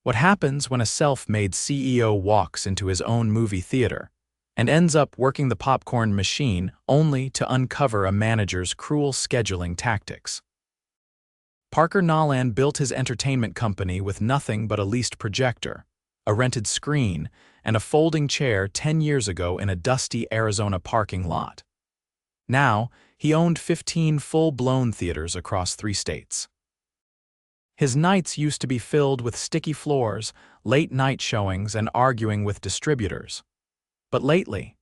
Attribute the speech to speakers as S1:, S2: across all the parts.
S1: What happens when a self-made CEO walks into his own movie theater and ends up working the popcorn machine only to uncover a manager's cruel scheduling tactics? Parker Nolan built his entertainment company with nothing but a leased projector, a rented screen, and a folding chair 10 years ago in a dusty Arizona parking lot. Now, he owned 15 full-blown theaters across 3 states. His nights used to be filled with sticky floors, late-night showings, and arguing with distributors. But lately,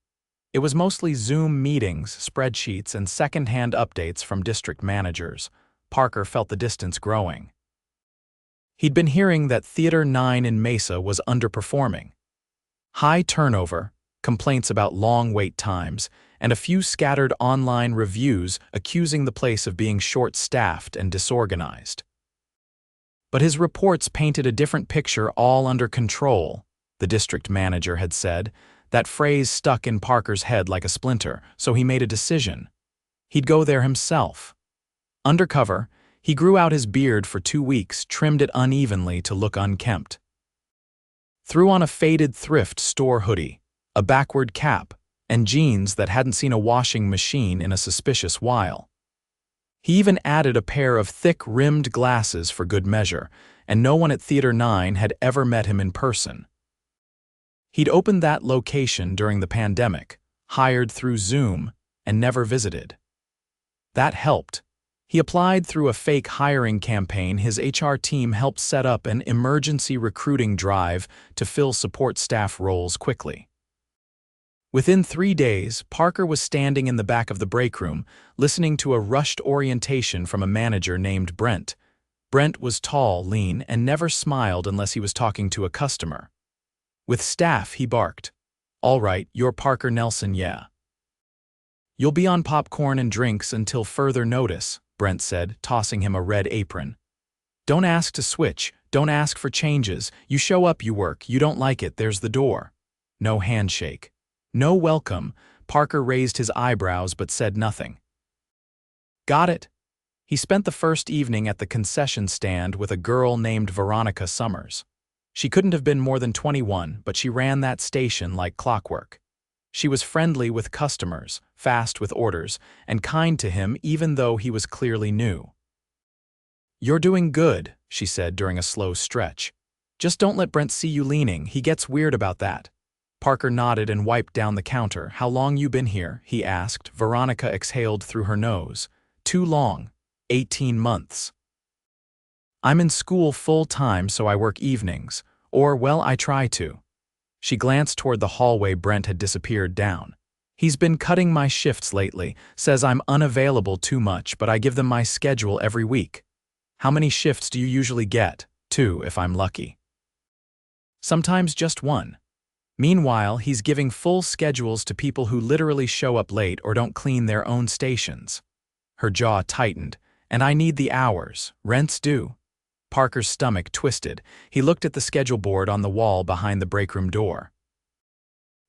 S1: it was mostly Zoom meetings, spreadsheets, and second-hand updates from district managers. Parker felt the distance growing. He'd been hearing that Theater 9 in Mesa was underperforming. High turnover, complaints about long wait times, and a few scattered online reviews accusing the place of being short-staffed and disorganized. But his reports painted a different picture, all under control, the district manager had said. That phrase stuck in Parker's head like a splinter, so he made a decision. He'd go there himself. Undercover, he grew out his beard for 2 weeks, trimmed it unevenly to look unkempt. Threw on a faded thrift store hoodie, a backward cap, and jeans that hadn't seen a washing machine in a suspicious while. He even added a pair of thick-rimmed glasses for good measure, and no one at Theater 9 had ever met him in person. He'd opened that location during the pandemic, hired through Zoom, and never visited. That helped. He applied through a fake hiring campaign. His HR team helped set up an emergency recruiting drive to fill support staff roles quickly. Within 3 days, Parker was standing in the back of the break room, listening to a rushed orientation from a manager named Brent. Brent was tall, lean, and never smiled unless he was talking to a customer. With staff, he barked, "All right, you're Parker Nelson, yeah. You'll be on popcorn and drinks until further notice," Brent said, tossing him a red apron. "Don't ask to switch, don't ask for changes. You show up, you work, you don't like it, there's the door." No handshake. No welcome. Parker raised his eyebrows but said nothing. Got it. He spent the first evening at the concession stand with a girl named Veronica Summers. She couldn't have been more than 21, but she ran that station like clockwork. She was friendly with customers, fast with orders, and kind to him even though he was clearly new. "You're doing good," she said during a slow stretch. "Just don't let Brent see you leaning, he gets weird about that." Parker nodded and wiped down the counter. "How long you been here?" he asked. Veronica exhaled through her nose. "Too long. 18 months. I'm in school full-time, so I work evenings. Or, well, I try to." She glanced toward the hallway Brent had disappeared down. "He's been cutting my shifts lately, says I'm unavailable too much, but I give them my schedule every week." "How many shifts do you usually get?" "2, if I'm lucky. Sometimes just 1. Meanwhile, he's giving full schedules to people who literally show up late or don't clean their own stations." Her jaw tightened. "And I need the hours. Rent's due." Parker's stomach twisted. He looked at the schedule board on the wall behind the breakroom door.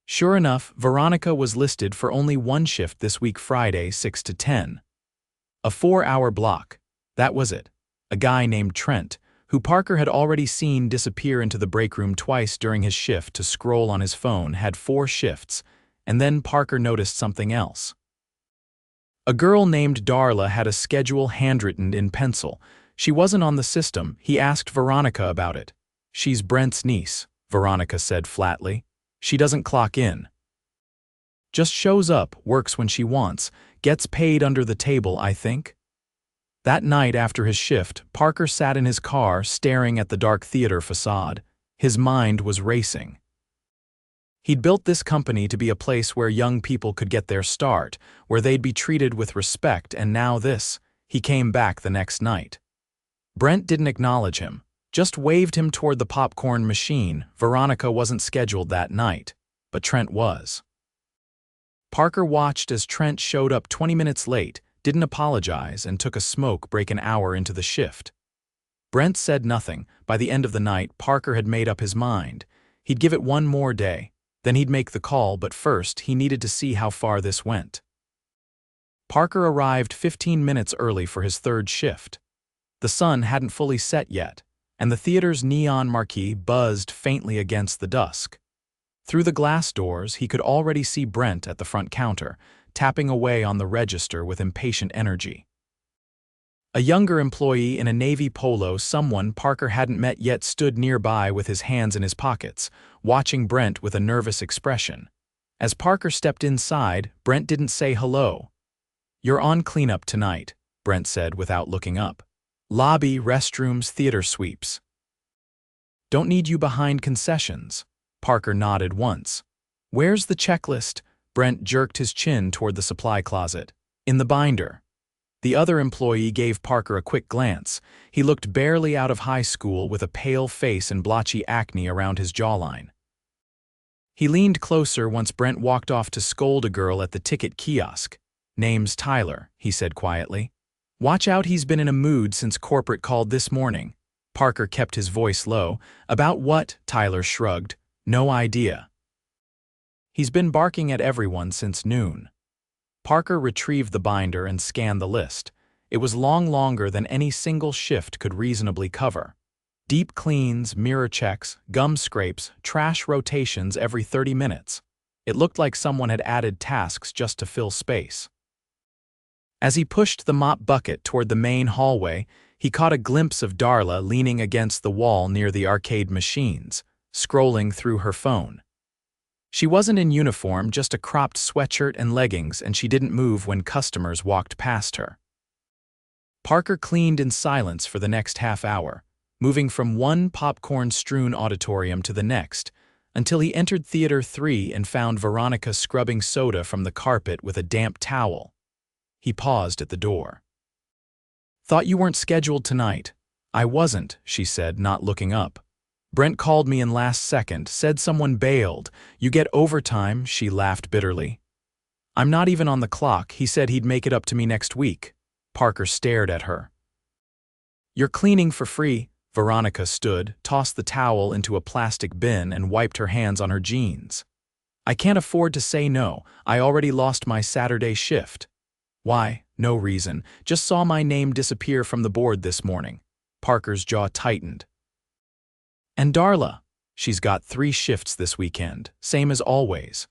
S1: Sure enough, Veronica was listed for only 1 shift this week, Friday, 6 to 10. A 4-hour block. That was it. A guy named Trent, who Parker had already seen disappear into the breakroom twice during his shift to scroll on his phone, had 4 shifts, and then Parker noticed something else. A girl named Darla had a schedule handwritten in pencil. She wasn't on the system. He asked Veronica about it. "She's Brent's niece," Veronica said flatly. "She doesn't clock in. Just shows up, works when she wants, gets paid under the table, I think." That night after his shift, Parker sat in his car staring at the dark theater facade. His mind was racing. He'd built this company to be a place where young people could get their start, where they'd be treated with respect, and now this. He came back the next night. Brent didn't acknowledge him, just waved him toward the popcorn machine. Veronica wasn't scheduled that night, but Trent was. Parker watched as Trent showed up 20 minutes late, didn't apologize, and took a smoke break an hour into the shift. Brent said nothing. By the end of the night, Parker had made up his mind. He'd give it 1 more day, then he'd make the call, but first he needed to see how far this went. Parker arrived 15 minutes early for his 3rd shift. The sun hadn't fully set yet. and the theater's neon marquee buzzed faintly against the dusk. Through the glass doors, he could already see Brent at the front counter, tapping away on the register with impatient energy. A younger employee in a navy polo, someone Parker hadn't met yet, stood nearby with his hands in his pockets, watching Brent with a nervous expression. As Parker stepped inside, Brent didn't say hello. "You're on cleanup tonight," Brent said without looking up. "Lobby, restrooms, theater sweeps. Don't need you behind concessions." Parker nodded once. "Where's the checklist?" Brent jerked his chin toward the supply closet. "In the binder." The other employee gave Parker a quick glance. He looked barely out of high school with a pale face and blotchy acne around his jawline. He leaned closer once Brent walked off to scold a girl at the ticket kiosk. "Name's Tyler," he said quietly. "Watch out, he's been in a mood since corporate called this morning." Parker kept his voice low. "About what?" Tyler shrugged. "No idea. He's been barking at everyone since noon." Parker retrieved the binder and scanned the list. It was longer than any single shift could reasonably cover. Deep cleans, mirror checks, gum scrapes, trash rotations every 30 minutes. It looked like someone had added tasks just to fill space. As he pushed the mop bucket toward the main hallway, he caught a glimpse of Darla leaning against the wall near the arcade machines, scrolling through her phone. She wasn't in uniform, just a cropped sweatshirt and leggings, and she didn't move when customers walked past her. Parker cleaned in silence for the next half hour, moving from one popcorn-strewn auditorium to the next, until he entered Theater 3 and found Veronica scrubbing soda from the carpet with a damp towel. He paused at the door. "Thought you weren't scheduled tonight." "I wasn't," she said, not looking up. "Brent called me in last second, said someone bailed. You get overtime," she laughed bitterly. "I'm not even on the clock. He said he'd make it up to me next week." Parker stared at her. "You're cleaning for free." Veronica stood, tossed the towel into a plastic bin, and wiped her hands on her jeans. "I can't afford to say no. I already lost my Saturday shift." "Why?" "No reason. Just saw my name disappear from the board this morning." Parker's jaw tightened. "And Darla? She's got 3 shifts this weekend, same as always."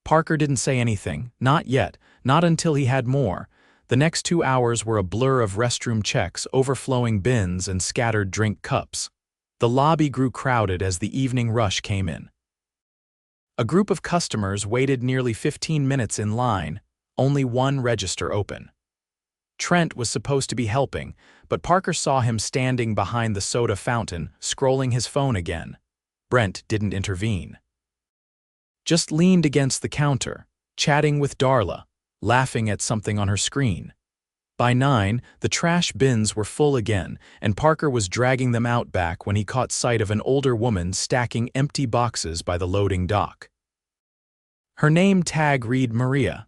S1: Parker didn't say anything, not yet, not until he had more. The next 2 hours were a blur of restroom checks, overflowing bins, and scattered drink cups. The lobby grew crowded as the evening rush came in. A group of customers waited nearly 15 minutes in line, only one register open. Trent was supposed to be helping, but Parker saw him standing behind the soda fountain, scrolling his phone again. Brent didn't intervene. Just leaned against the counter, chatting with Darla, laughing at something on her screen. By 9, the trash bins were full again, and Parker was dragging them out back when he caught sight of an older woman stacking empty boxes by the loading dock. Her name tag read Maria.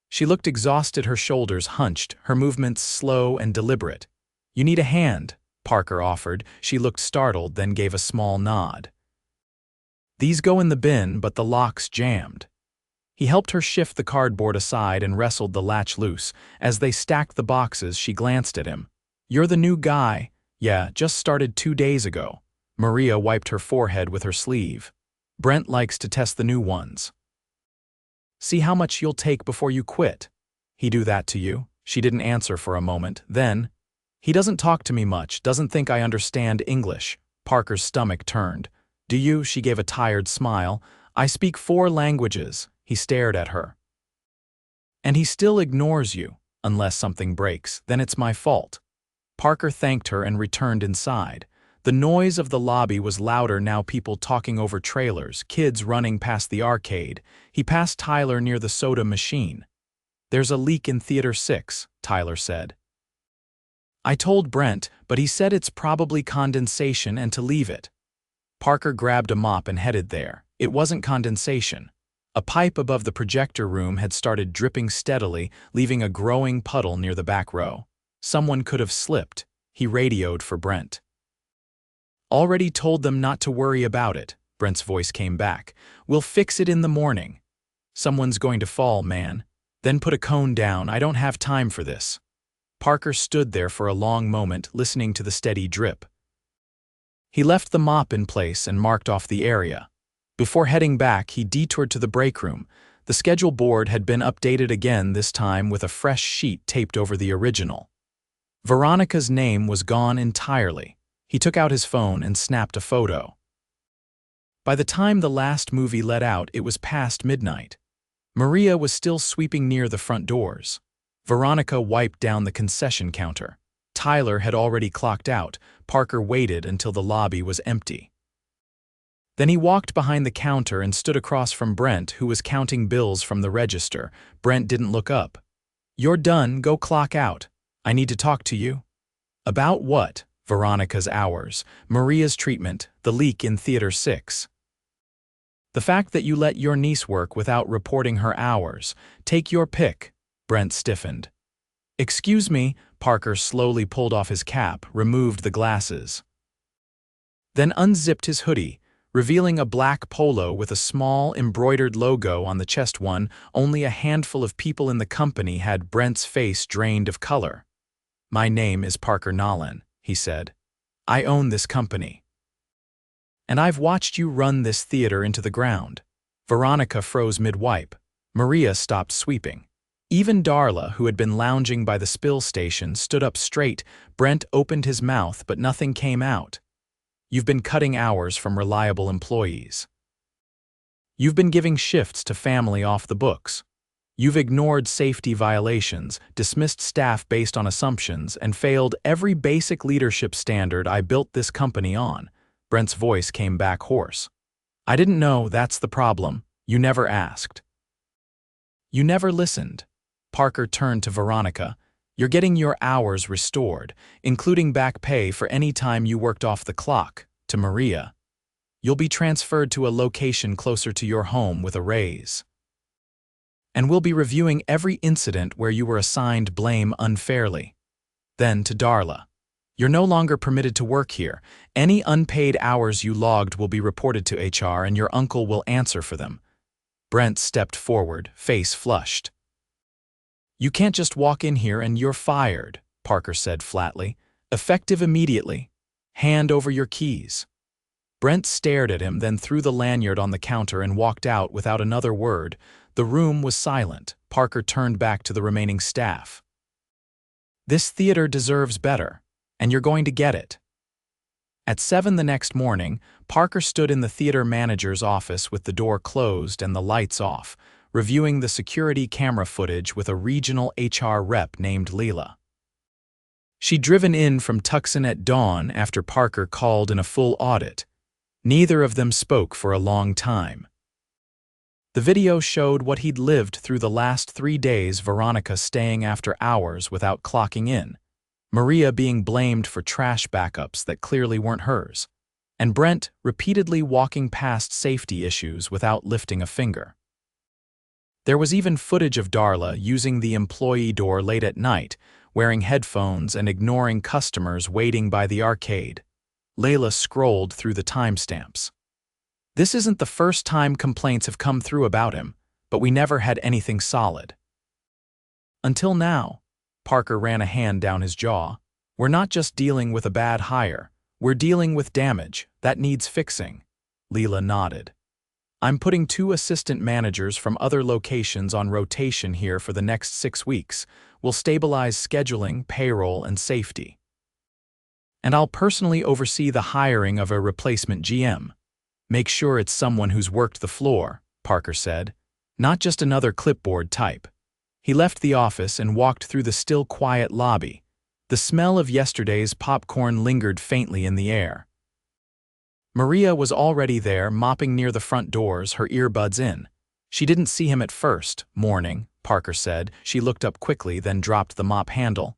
S1: She looked exhausted, her shoulders hunched, her movements slow and deliberate. "You need a hand," Parker offered. She looked startled, then gave a small nod. "These go in the bin, but the lock's jammed." He helped her shift the cardboard aside and wrestled the latch loose. As they stacked the boxes, she glanced at him. "You're the new guy." "Yeah, just started 2 days ago." Maria wiped her forehead with her sleeve. "Brent likes to test the new ones. See how much you'll take before you quit." "He do that to you?" She didn't answer for a moment. Then, "He doesn't talk to me much, doesn't think I understand English." Parker's stomach turned. "Do you?" She gave a tired smile. "I speak 4 languages." He stared at her. "And he still ignores you. Unless something breaks, then it's my fault." Parker thanked her and returned inside. The noise of the lobby was louder now, people talking over trailers, kids running past the arcade. He passed Tyler near the soda machine. "There's a leak in Theater 6, Tyler said. "I told Brent, but he said it's probably condensation and to leave it." Parker grabbed a mop and headed there. It wasn't condensation. A pipe above the projector room had started dripping steadily, leaving a growing puddle near the back row. Someone could have slipped. He radioed for Brent. "Already told them not to worry about it," Brent's voice came back. "We'll fix it in the morning." "Someone's going to fall, man. Then put a cone down. I don't have time for this." Parker stood there for a long moment, listening to the steady drip. He left the mop in place and marked off the area. Before heading back, he detoured to the break room. The schedule board had been updated again, this time with a fresh sheet taped over the original. Veronica's name was gone entirely. He took out his phone and snapped a photo. By the time the last movie let out, it was past midnight. Maria was still sweeping near the front doors. Veronica wiped down the concession counter. Tyler had already clocked out. Parker waited until the lobby was empty. Then he walked behind the counter and stood across from Brent, who was counting bills from the register. Brent didn't look up. "You're done, go clock out. I need to talk to you." "About what?" "Veronica's hours, Maria's treatment, the leak in Theater 6. The fact that you let your niece work without reporting her hours. Take your pick." Brent stiffened. "Excuse me." Parker slowly pulled off his cap, removed the glasses. Then unzipped his hoodie, revealing a black polo with a small embroidered logo on the chest. Only a handful of people in the company had Brent's face drained of color. "My name is Parker Nolan," he said. "I own this company. And I've watched you run this theater into the ground." Veronica froze mid-wipe. Maria stopped sweeping. Even Darla, who had been lounging by the spill station, stood up straight. Brent opened his mouth, but nothing came out. "You've been cutting hours from reliable employees. You've been giving shifts to family off the books. You've ignored safety violations, dismissed staff based on assumptions, and failed every basic leadership standard I built this company on." Brent's voice came back hoarse. "I didn't know, that's the problem. You never asked. You never listened." Parker turned to Veronica. "You're getting your hours restored, including back pay for any time you worked off the clock." To Maria, "You'll be transferred to a location closer to your home with a raise. And we'll be reviewing every incident where you were assigned blame unfairly." Then to Darla, "You're no longer permitted to work here. Any unpaid hours you logged will be reported to HR and your uncle will answer for them." Brent stepped forward, face flushed. "You can't just walk in here and you're fired," Parker said flatly. "Effective immediately. Hand over your keys." Brent stared at him, then threw the lanyard on the counter and walked out without another word. The room was silent. Parker turned back to the remaining staff. "This theater deserves better, and you're going to get it." At 7 the next morning, Parker stood in the theater manager's office with the door closed and the lights off, reviewing the security camera footage with a regional HR rep named Leela. She'd driven in from Tucson at dawn after Parker called in a full audit. Neither of them spoke for a long time. The video showed what he'd lived through the last 3 days: Veronica staying after hours without clocking in, Maria being blamed for trash backups that clearly weren't hers, and Brent repeatedly walking past safety issues without lifting a finger. There was even footage of Darla using the employee door late at night, wearing headphones and ignoring customers waiting by the arcade. Layla scrolled through the timestamps. "This isn't the first time complaints have come through about him, but we never had anything solid. Until now." Parker ran a hand down his jaw. "We're not just dealing with a bad hire. We're dealing with damage that needs fixing." Leela nodded. "I'm putting 2 assistant managers from other locations on rotation here for the next 6 weeks. We'll stabilize scheduling, payroll, and safety. And I'll personally oversee the hiring of a replacement GM. Make sure it's someone who's worked the floor," Parker said. "Not just another clipboard type." He left the office and walked through the still quiet lobby. The smell of yesterday's popcorn lingered faintly in the air. Maria was already there, mopping near the front doors, her earbuds in. She didn't see him at first. "Morning," Parker said. She looked up quickly, then dropped the mop handle.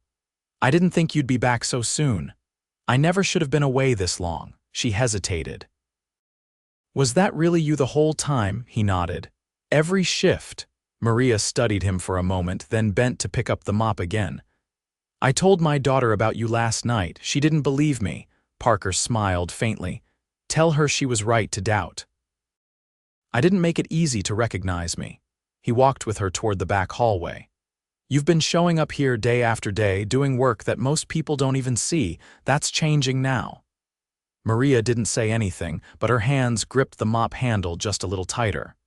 S1: "I didn't think you'd be back so soon. I never should have been away this long." She hesitated. "Was that really you the whole time?" He nodded. "Every shift." Maria studied him for a moment, then bent to pick up the mop again. "I told my daughter about you last night. She didn't believe me." Parker smiled faintly. "Tell her she was right to doubt. I didn't make it easy to recognize me." He walked with her toward the back hallway. "You've been showing up here day after day, doing work that most people don't even see. That's changing now." Maria didn't say anything, but her hands gripped the mop handle just a little tighter.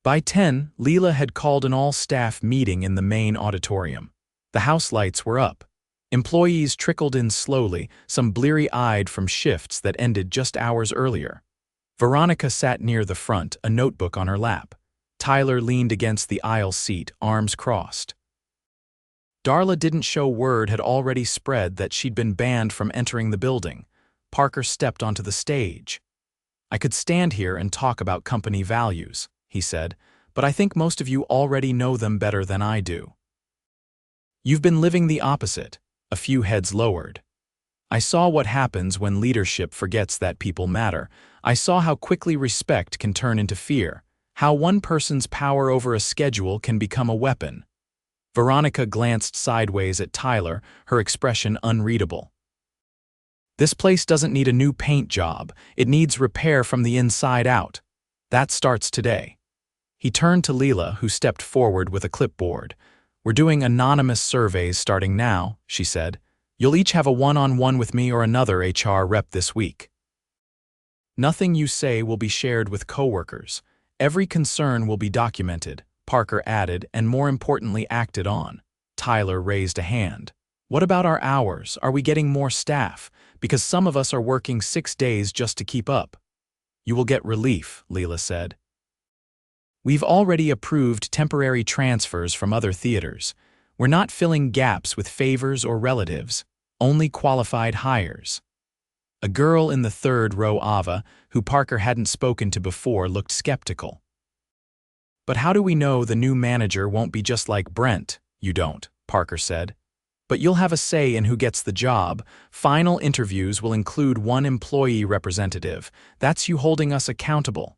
S1: By 10, Leela had called an all-staff meeting in the main auditorium. The house lights were up. Employees trickled in slowly, some bleary-eyed from shifts that ended just hours earlier. Veronica sat near the front, a notebook on her lap. Tyler leaned against the aisle seat, arms crossed. Darla didn't show word had already spread that she'd been banned from entering the building. Parker stepped onto the stage. "I could stand here and talk about company values," he said, "but I think most of you already know them better than I do. You've been living the opposite." A few heads lowered. "I saw what happens when leadership forgets that people matter. I saw how quickly respect can turn into fear, how one person's power over a schedule can become a weapon." Veronica glanced sideways at Tyler, her expression unreadable. "This place doesn't need a new paint job. It needs repair from the inside out. That starts today." He turned to Leela, who stepped forward with a clipboard. "We're doing anonymous surveys starting now," she said. "You'll each have a one-on-one with me or another HR rep this week. Nothing you say will be shared with coworkers. Every concern will be documented," Parker added, and more importantly acted on. Tyler raised a hand. "What about our hours? Are we getting more staff? Because some of us are working 6 days just to keep up." "You will get relief," Leela said. "We've already approved temporary transfers from other theaters. We're not filling gaps with favors or relatives, only qualified hires." A girl in the third row, Ava, who Parker hadn't spoken to before, looked skeptical. "But how do we know the new manager won't be just like Brent?" "You don't," Parker said. "But you'll have a say in who gets the job. Final interviews will include one employee representative. That's you holding us accountable."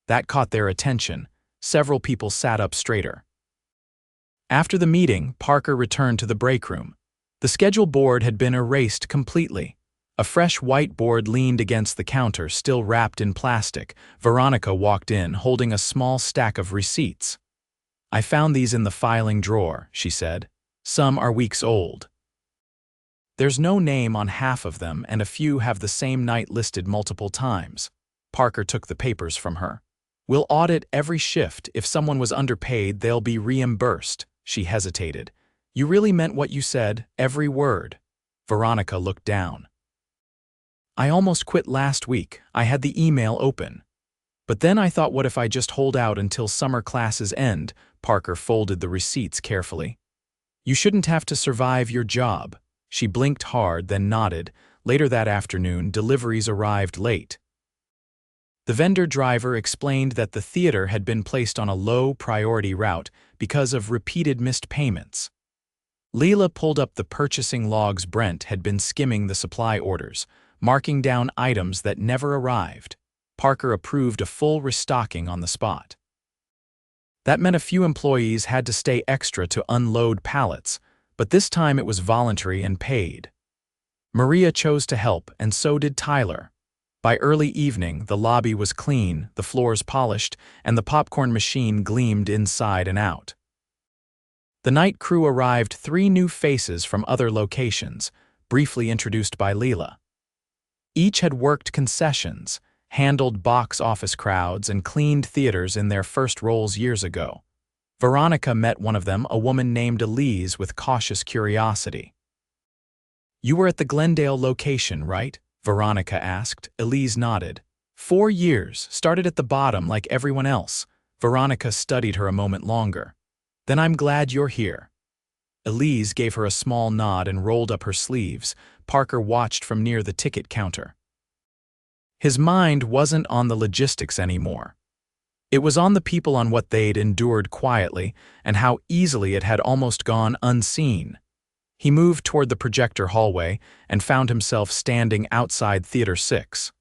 S1: That caught their attention. Several people sat up straighter. After the meeting, Parker returned to the break room. The schedule board had been erased completely. A fresh whiteboard leaned against the counter, still wrapped in plastic. Veronica walked in, holding a small stack of receipts. "I found these in the filing drawer," she said. "Some are weeks old. There's no name on half of them, and a few have the same night listed multiple times." Parker took the papers from her. "We'll audit every shift. If someone was underpaid, they'll be reimbursed." She hesitated. "You really meant what you said, every word?" Veronica looked down. "I almost quit last week. I had the email open. But then I thought, what if I just hold out until summer classes end?" Parker folded the receipts carefully. "You shouldn't have to survive your job." She blinked hard, then nodded. Later that afternoon, deliveries arrived late. The vendor driver explained that the theater had been placed on a low-priority route because of repeated missed payments. Leela pulled up the purchasing logs. Brent had been skimming the supply orders, marking down items that never arrived. Parker approved a full restocking on the spot. That meant a few employees had to stay extra to unload pallets, but this time it was voluntary and paid. Maria chose to help, and so did Tyler. By early evening, the lobby was clean, the floors polished, and the popcorn machine gleamed inside and out. The night crew arrived, 3 new faces from other locations, briefly introduced by Leela. Each had worked concessions, handled box office crowds, and cleaned theaters in their first roles years ago. Veronica met one of them, a woman named Elise, with cautious curiosity. "You were at the Glendale location, right?" Veronica asked. Elise nodded. 4 years, started at the bottom like everyone else." Veronica studied her a moment longer. "Then I'm glad you're here." Elise gave her a small nod and rolled up her sleeves. Parker watched from near the ticket counter. His mind wasn't on the logistics anymore. It was on the people, on what they'd endured quietly, and how easily it had almost gone unseen. He moved toward the projector hallway and found himself standing outside Theater 6.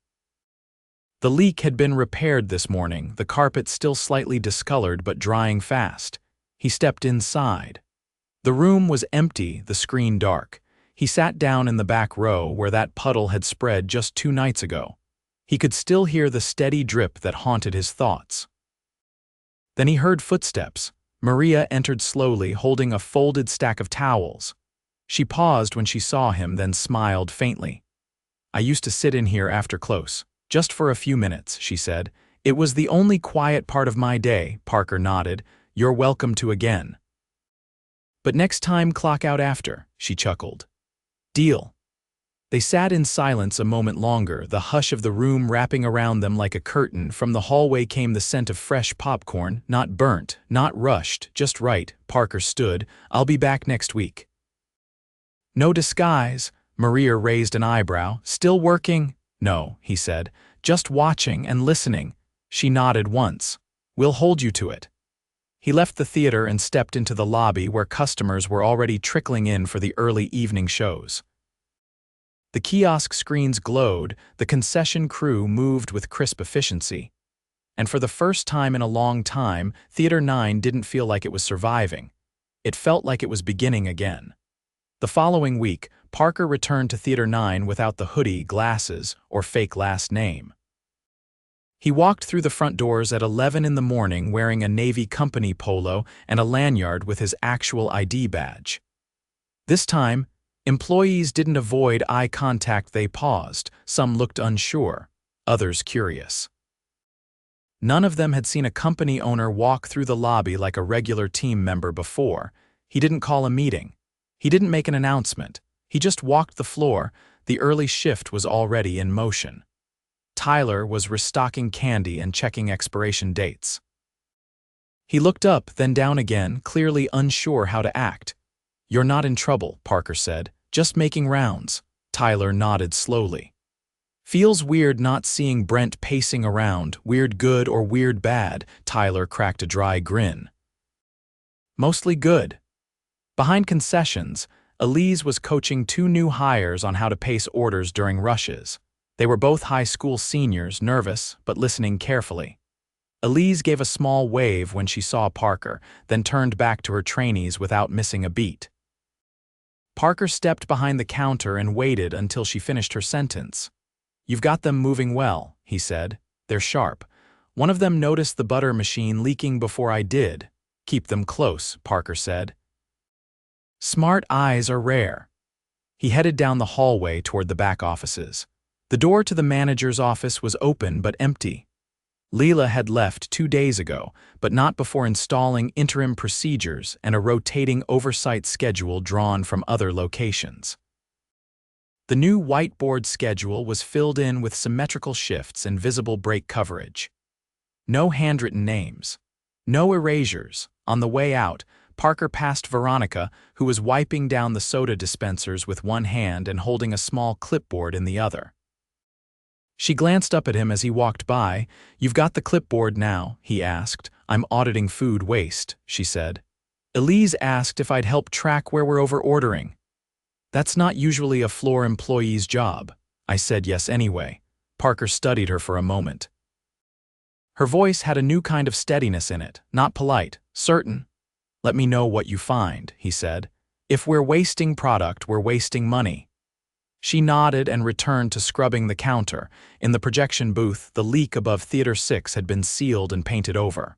S1: The leak had been repaired this morning, the carpet still slightly discolored but drying fast. He stepped inside. The room was empty, the screen dark. He sat down in the back row where that puddle had spread just 2 nights ago. He could still hear the steady drip that haunted his thoughts. Then he heard footsteps. Maria entered slowly, holding a folded stack of towels. She paused when she saw him, then smiled faintly. I used to sit in here after close, just for a few minutes, she said. It was the only quiet part of my day, Parker nodded. You're welcome to again. But next time clock out after, she chuckled. Deal. They sat in silence a moment longer, the hush of the room wrapping around them like a curtain. From the hallway came the scent of fresh popcorn, not burnt, not rushed, just right. Parker stood. I'll be back next week. No disguise. Maria raised an eyebrow. Still working? No, he said. Just watching and listening. She nodded once. We'll hold you to it. He left the theater and stepped into the lobby where customers were already trickling in for the early evening shows. The kiosk screens glowed, the concession crew moved with crisp efficiency. And for the first time in a long time, Theater 9 didn't feel like it was surviving. It felt like it was beginning again. The following week, Parker returned to Theater 9 without the hoodie, glasses, or fake last name. He walked through the front doors at 11 in the morning wearing a Navy company polo and a lanyard with his actual ID badge. This time, employees didn't avoid eye contact. They paused. Some looked unsure, others curious. None of them had seen a company owner walk through the lobby like a regular team member before. He didn't call a meeting. He didn't make an announcement. He just walked the floor. The early shift was already in motion. Tyler was restocking candy and checking expiration dates. He looked up, then down again, clearly unsure how to act. You're not in trouble, Parker said. Just making rounds. Tyler nodded slowly. Feels weird not seeing Brent pacing around. Weird good or weird bad? Tyler cracked a dry grin. Mostly good. Behind concessions, Elise was coaching two new hires on how to pace orders during rushes. They were both high school seniors, nervous, but listening carefully. Elise gave a small wave when she saw Parker, then turned back to her trainees without missing a beat. Parker stepped behind the counter and waited until she finished her sentence. You've got them moving well, he said. They're sharp. One of them noticed the butter machine leaking before I did. Keep them close, Parker said. Smart eyes are rare. He headed down the hallway toward the back offices. The door to the manager's office was open but empty. Leela had left 2 days ago, but not before installing interim procedures and a rotating oversight schedule drawn from other locations. The new whiteboard schedule was filled in with symmetrical shifts and visible break coverage. No handwritten names. No erasures. On the way out, Parker passed Veronica, who was wiping down the soda dispensers with one hand and holding a small clipboard in the other. She glanced up at him as he walked by. You've got the clipboard now, he asked. I'm auditing food waste, she said. Elise asked if I'd help track where we're over-ordering. That's not usually a floor employee's job. I said yes anyway. Parker studied her for a moment. Her voice had a new kind of steadiness in it, not polite, certain. Let me know what you find, he said. If we're wasting product, we're wasting money. She nodded and returned to scrubbing the counter. In the projection booth, the leak above Theater 6 had been sealed and painted over.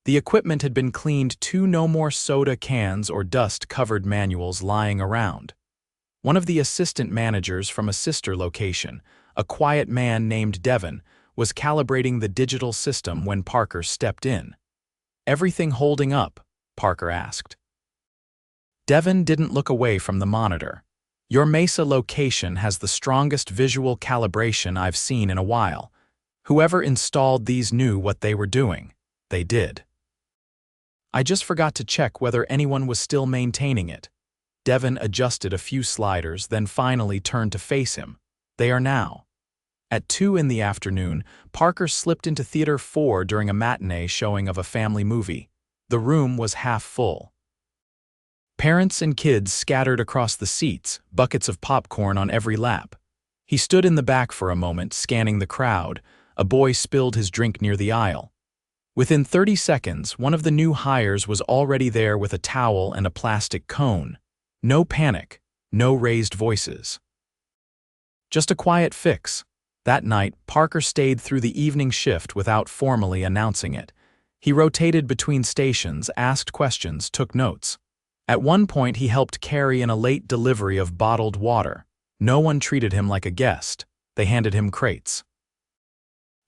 S1: The equipment had been cleaned, 2 no more soda cans or dust-covered manuals lying around. One of the assistant managers from a sister location, a quiet man named Devin, was calibrating the digital system when Parker stepped in. Everything holding up? Parker asked. Devin didn't look away from the monitor. Your Mesa location has the strongest visual calibration I've seen in a while. Whoever installed these knew what they were doing. They did. I just forgot to check whether anyone was still maintaining it. Devin adjusted a few sliders, then finally turned to face him. They are now. At 2 in the afternoon, Parker slipped into Theater 4 during a matinee showing of a family movie. The room was half full. Parents and kids scattered across the seats, buckets of popcorn on every lap. He stood in the back for a moment, scanning the crowd. A boy spilled his drink near the aisle. Within 30 seconds, one of the new hires was already there with a towel and a plastic cone. No panic, no raised voices. Just a quiet fix. That night, Parker stayed through the evening shift without formally announcing it. He rotated between stations, asked questions, took notes. At one point, he helped carry in a late delivery of bottled water. No one treated him like a guest. They handed him crates.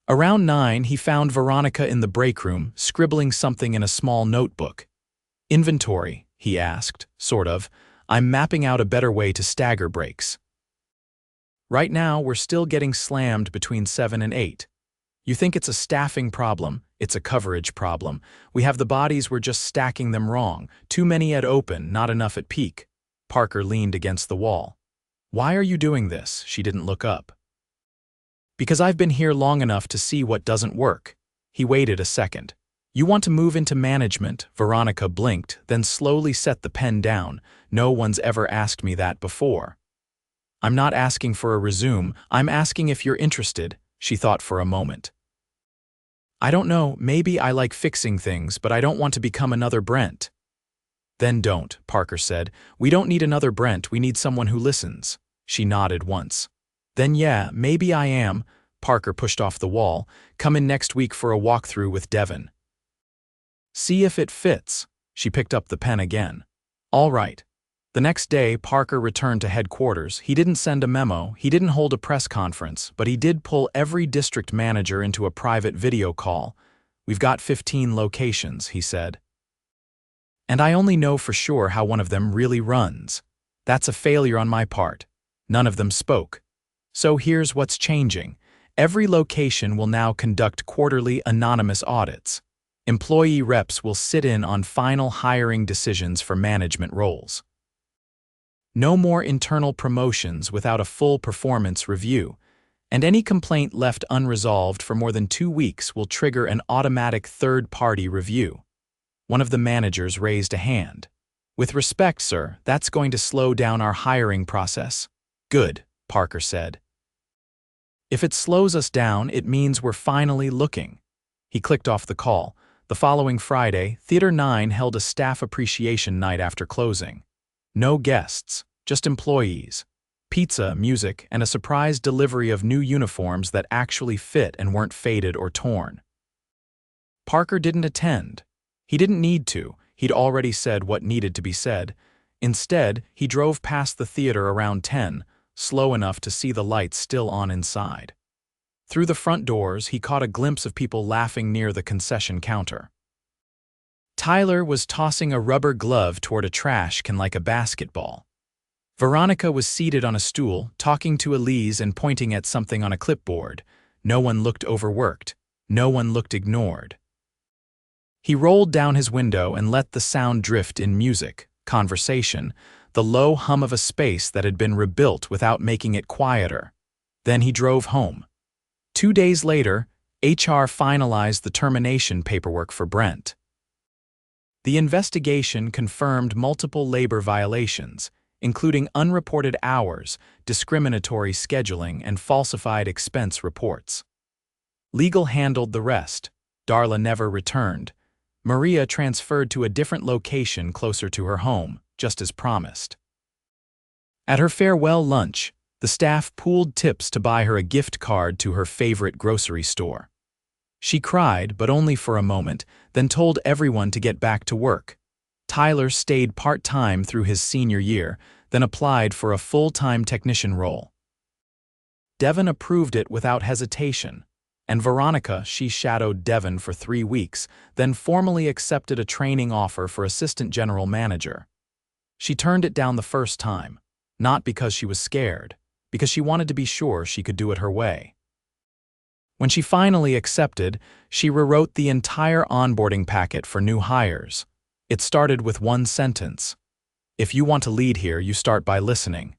S1: Around 9, he found Veronica in the break room, scribbling something in a small notebook. "Inventory," he asked, sort of. "I'm mapping out a better way to stagger breaks. Right now, we're still getting slammed between 7 and 8. You think it's a staffing problem, it's a coverage problem. We have the bodies, we're just stacking them wrong. Too many at open, not enough at peak." Parker leaned against the wall. "Why are you doing this?" She didn't look up. "Because I've been here long enough to see what doesn't work." He waited a second. "You want to move into management?" Veronica blinked, then slowly set the pen down. "No one's ever asked me that before." "I'm not asking for a resume, I'm asking if you're interested." She thought for a moment. "I don't know, maybe I like fixing things, but I don't want to become another Brent." "Then don't," Parker said. "We don't need another Brent, we need someone who listens." She nodded once. "Then yeah, maybe I am." Parker pushed off the wall. "Come in next week for a walkthrough with Devin. See if it fits." She picked up the pen again. "All right." The next day, Parker returned to headquarters. He didn't send a memo, he didn't hold a press conference, but he did pull every district manager into a private video call. "We've got 15 locations," he said. "And I only know for sure how one of them really runs. That's a failure on my part." None of them spoke. "So here's what's changing. Every location will now conduct quarterly anonymous audits. Employee reps will sit in on final hiring decisions for management roles. No more internal promotions without a full performance review, and any complaint left unresolved for more than 2 weeks will trigger an automatic third-party review." One of the managers raised a hand. "With respect, sir, that's going to slow down our hiring process." "Good," Parker said. "If it slows us down, it means we're finally looking." He clicked off the call. The following Friday, Theater 9 held a staff appreciation night after closing. No guests, just employees. Pizza, music, and a surprise delivery of new uniforms that actually fit and weren't faded or torn. Parker didn't attend. He didn't need to. He'd already said what needed to be said. Instead, he drove past the theater around 10, slow enough to see the lights still on inside. Through the front doors, he caught a glimpse of people laughing near the concession counter. Tyler was tossing a rubber glove toward a trash can like a basketball. Veronica was seated on a stool, talking to Elise and pointing at something on a clipboard. No one looked overworked. No one looked ignored. He rolled down his window and let the sound drift in music, conversation, the low hum of a space that had been rebuilt without making it quieter. Then he drove home. 2 days later, HR finalized the termination paperwork for Brent. The investigation confirmed multiple labor violations, including unreported hours, discriminatory scheduling, and falsified expense reports. Legal handled the rest. Darla never returned. Maria transferred to a different location closer to her home, just as promised. At her farewell lunch, the staff pooled tips to buy her a gift card to her favorite grocery store. She cried, but only for a moment, then told everyone to get back to work. Tyler stayed part-time through his senior year, then applied for a full-time technician role. Devin approved it without hesitation, and Veronica, she shadowed Devin for 3 weeks, then formally accepted a training offer for assistant general manager. She turned it down the first time, not because she was scared, because she wanted to be sure she could do it her way. When she finally accepted, she rewrote the entire onboarding packet for new hires. It started with one sentence: "If you want to lead here, you start by listening."